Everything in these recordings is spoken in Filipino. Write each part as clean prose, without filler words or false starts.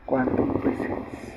quantum presence.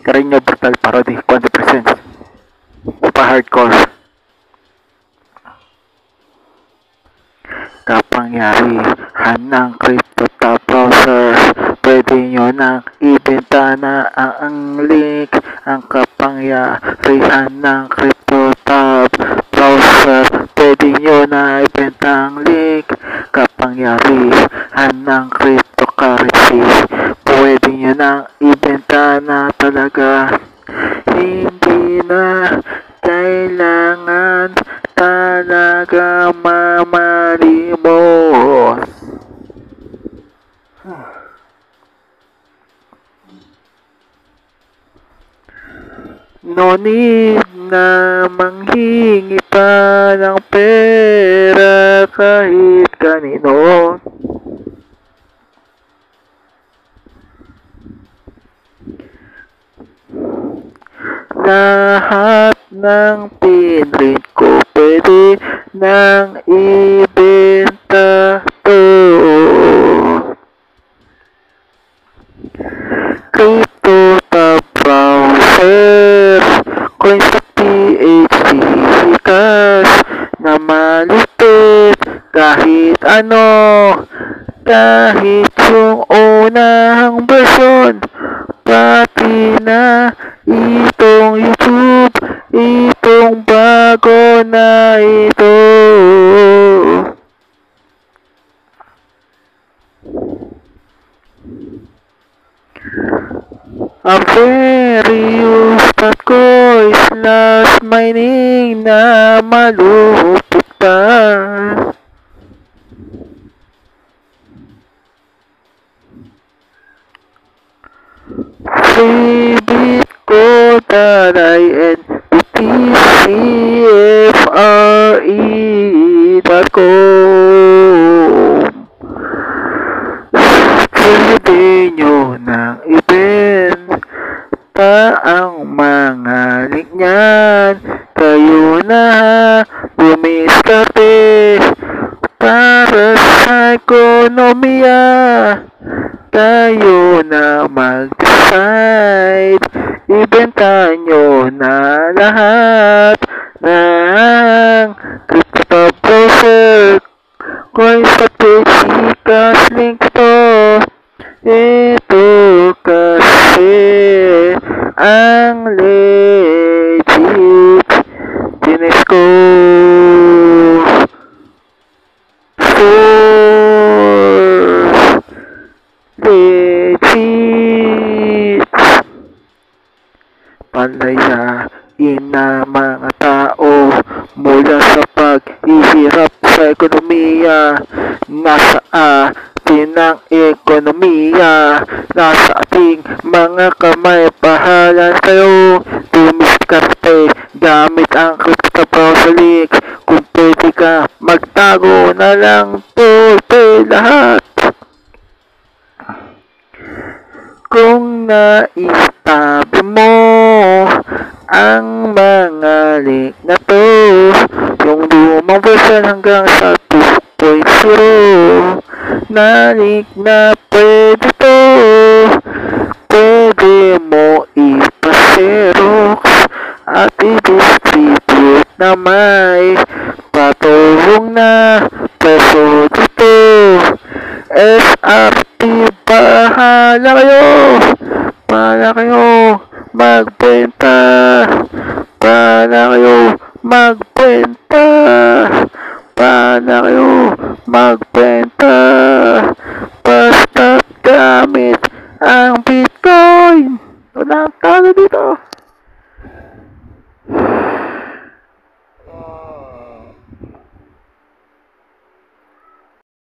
Carreño Brutal Parody, quantum presence. Super hardcore. Kapangyarihan ng crypto tab browser, pwede nyo nang ibenta na ang link. Ang kapangyarihan ng crypto tab browser, pwede nyo na ibenta ang link. Kapangyarihan ng cryptocurrency, pwede nyo nang ibenta na talaga. Hindi na kailangan talaga mamalimos. No need na manghingi pa ng pera kahit kanino. Lahat ng pinrint ko pwede nang ibenta to. Crypto tab browser, coins sa PHP, cash na malupit kahit ano. Kahit yung unang version, pati na itong YouTube, itong bago na ito. A very used coins last mining na malupit pa. Free Bitcoin taray NBTCFRE.com. Pwede nyo nang ibenta ang mga link nyan. Kayo na bumiskarte para sa ekonomiya. Tayo na mag-decide, ibenta nyo na lahat ng crypto tab browser, coins sa PHP, cash link to. Ito kasi ang legit. Tinis ko legit. Palayain na mga tao mula sa paghihirap sa ekonomiya. Nasa atin ang ekonomiya, nasa ating mga kamay. Bahala kayo dumiskarte gamit ang crypto browser link. Kung pwede ka magtago na lang total lahat. Kung naistabi mo ang mga link na to, yung lumang version hanggang sa 2.0 na link na pwede to, pwede mo ipa-xerox at i-distribute na may patulong na peso dito. SRT, bahala kayo magbenta, bahala kayo magbenta, bahala kayo magbenta, basta't gamit ang coin. Walang talo dito.